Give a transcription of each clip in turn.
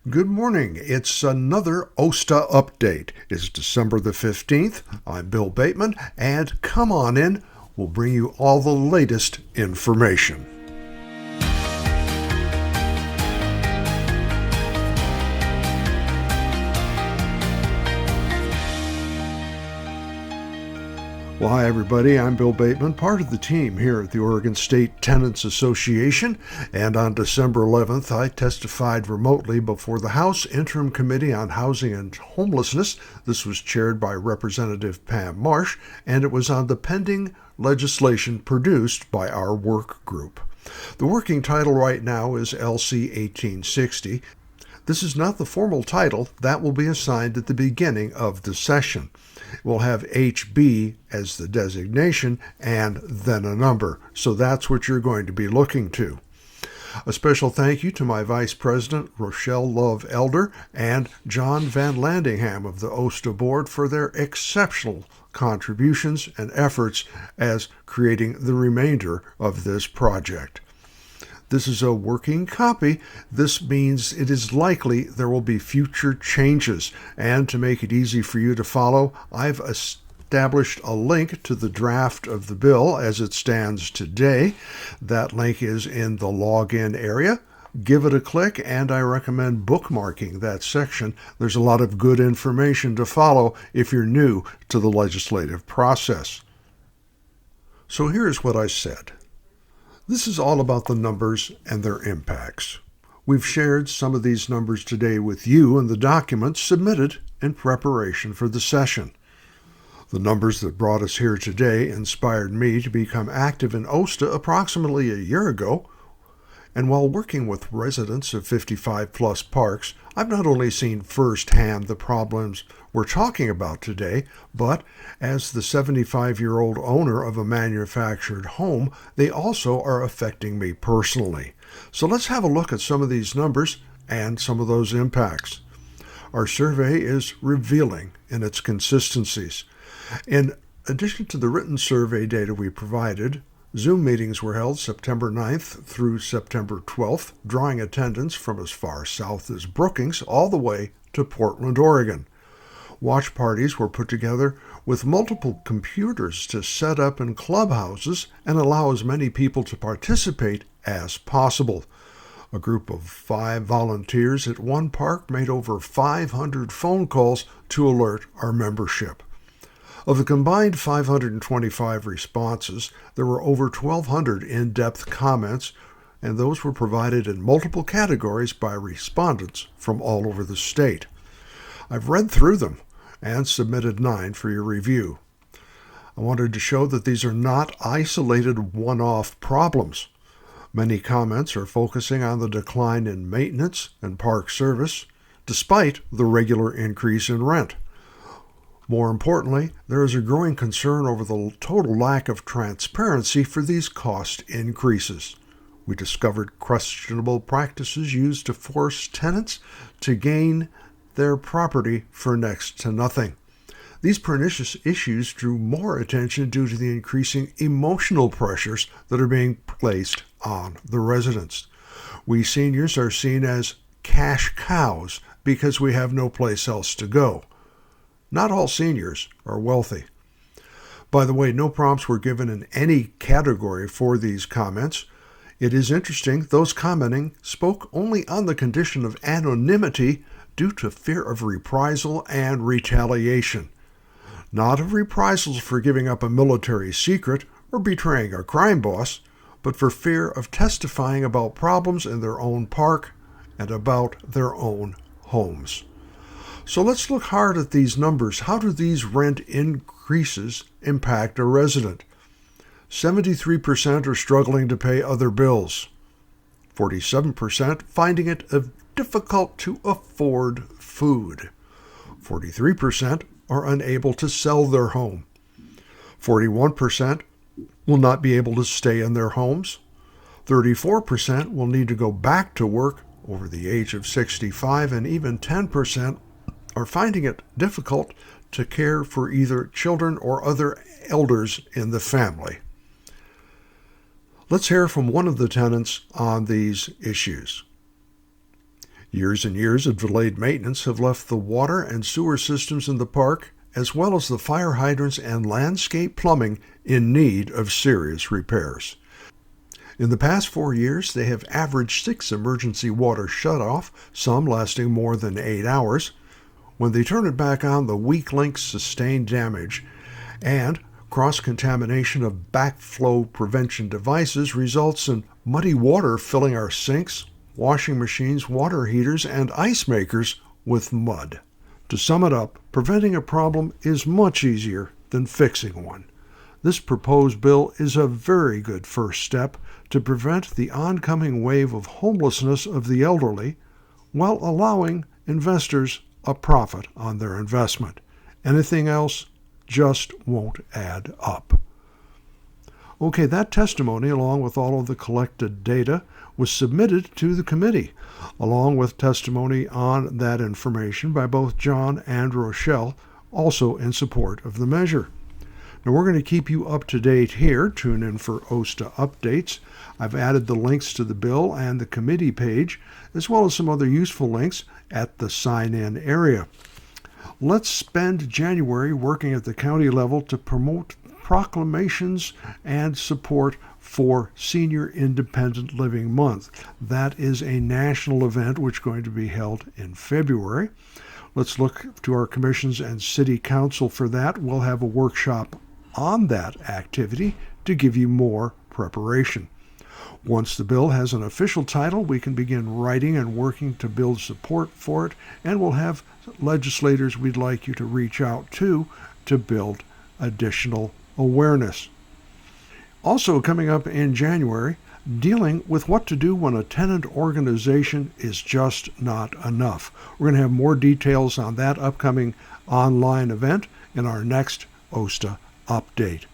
Good morning. It's another OSTA update. It's December the 15th. I'm Bill Bateman, and come on in. We'll bring you all the latest information. Well, hi, everybody. I'm Bill Bateman, part of the team here at the Oregon State Tenants Association, and on December 11th, I testified remotely before the House Interim Committee on Housing and Homelessness. This was chaired by Representative Pam Marsh, and it was on the pending legislation produced by our work group. The working title right now is LC 1860. This is not the formal title. That will be assigned at the beginning of the session. We'll have HB as the designation and then a number. So that's what you're going to be looking to. A special thank you to my Vice President, Rochelle Love Elder, and John Van Landingham of the OSTA Board for their exceptional contributions and efforts as creating the remainder of this project. This is a working copy. This means it is likely there will be future changes. And to make it easy for you to follow, I've established a link to the draft of the bill as it stands today. That link is in the login area. Give it a click, and I recommend bookmarking that section. There's a lot of good information to follow if you're new to the legislative process. So here's what I said. This is all about the numbers and their impacts. We've shared some of these numbers today with you in the documents submitted in preparation for the session. The numbers that brought us here today inspired me to become active in OSTA approximately a year ago. And while working with residents of 55-plus parks, I've not only seen firsthand the problems we're talking about today, but as the 75-year-old owner of a manufactured home, they also are affecting me personally. So let's have a look at some of these numbers and some of those impacts. Our survey is revealing in its consistencies. In addition to the written survey data we provided, Zoom meetings were held September 9th through September 12th, drawing attendance from as far south as Brookings all the way to Portland, Oregon. Watch parties were put together with multiple computers to set up in clubhouses and allow as many people to participate as possible. A group of 5 volunteers at one park made over 500 phone calls to alert our membership. Of the combined 525 responses, there were over 1,200 in-depth comments, and those were provided in multiple categories by respondents from all over the state. I've read through them and submitted 9 for your review. I wanted to show that these are not isolated one-off problems. Many comments are focusing on the decline in maintenance and park service, despite the regular increase in rent. More importantly, there is a growing concern over the total lack of transparency for these cost increases. We discovered questionable practices used to force tenants to gain their property for next to nothing. These pernicious issues drew more attention due to the increasing emotional pressures that are being placed on the residents. We seniors are seen as cash cows because we have no place else to go. Not all seniors are wealthy. By the way, no prompts were given in any category for these comments. It is interesting, those commenting spoke only on the condition of anonymity due to fear of reprisal and retaliation. Not of reprisals for giving up a military secret or betraying a crime boss, but for fear of testifying about problems in their own park and about their own homes. So let's look hard at these numbers. How do these rent increases impact a resident? 73% are struggling to pay other bills. 47% finding it difficult to afford food. 43% are unable to sell their home. 41% will not be able to stay in their homes. 34% will need to go back to work over the age of 65, and even 10% are finding it difficult to care for either children or other elders in the family. Let's hear from one of the tenants on these issues. Years and years of delayed maintenance have left the water and sewer systems in the park, as well as the fire hydrants and landscape plumbing, in need of serious repairs. In the past 4 years, they have averaged 6 emergency water shutoff, some lasting more than 8 hours. When they turn it back on, the weak links sustain damage, and cross-contamination of backflow prevention devices results in muddy water filling our sinks, washing machines, water heaters, and ice makers with mud. To sum it up, preventing a problem is much easier than fixing one. This proposed bill is a very good first step to prevent the oncoming wave of homelessness of the elderly while allowing investors a profit on their investment. Anything else just won't add up. Okay, that testimony, along with all of the collected data, was submitted to the committee, along with testimony on that information by both John and Rochelle, also in support of the measure. Now, we're going to keep you up to date here. Tune in for OSTA updates. I've added the links to the bill and the committee page, as well as some other useful links at the sign-in area. Let's spend January working at the county level to promote proclamations and support for Senior Independent Living Month. That is a national event which is going to be held in February. Let's look to our commissions and city council for that. We'll have a workshop on that activity to give you more preparation. Once the bill has an official title, we can begin writing and working to build support for it, and we'll have legislators we'd like you to reach out to build additional awareness. Also coming up in January, dealing with what to do when a tenant organization is just not enough. We're going to have more details on that upcoming online event in our next OSTA update.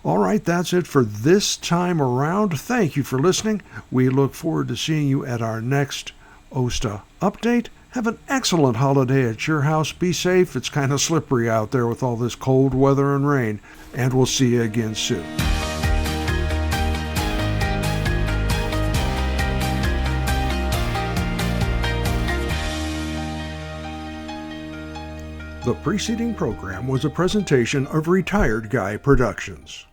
All right, that's it for this time around. Thank you for listening. We look forward to seeing you at our next OSTA update. Have an excellent holiday at your house. Be safe. It's kind of slippery out there with all this cold weather and rain. And we'll see you again soon. The preceding program was a presentation of Retired Guy Productions.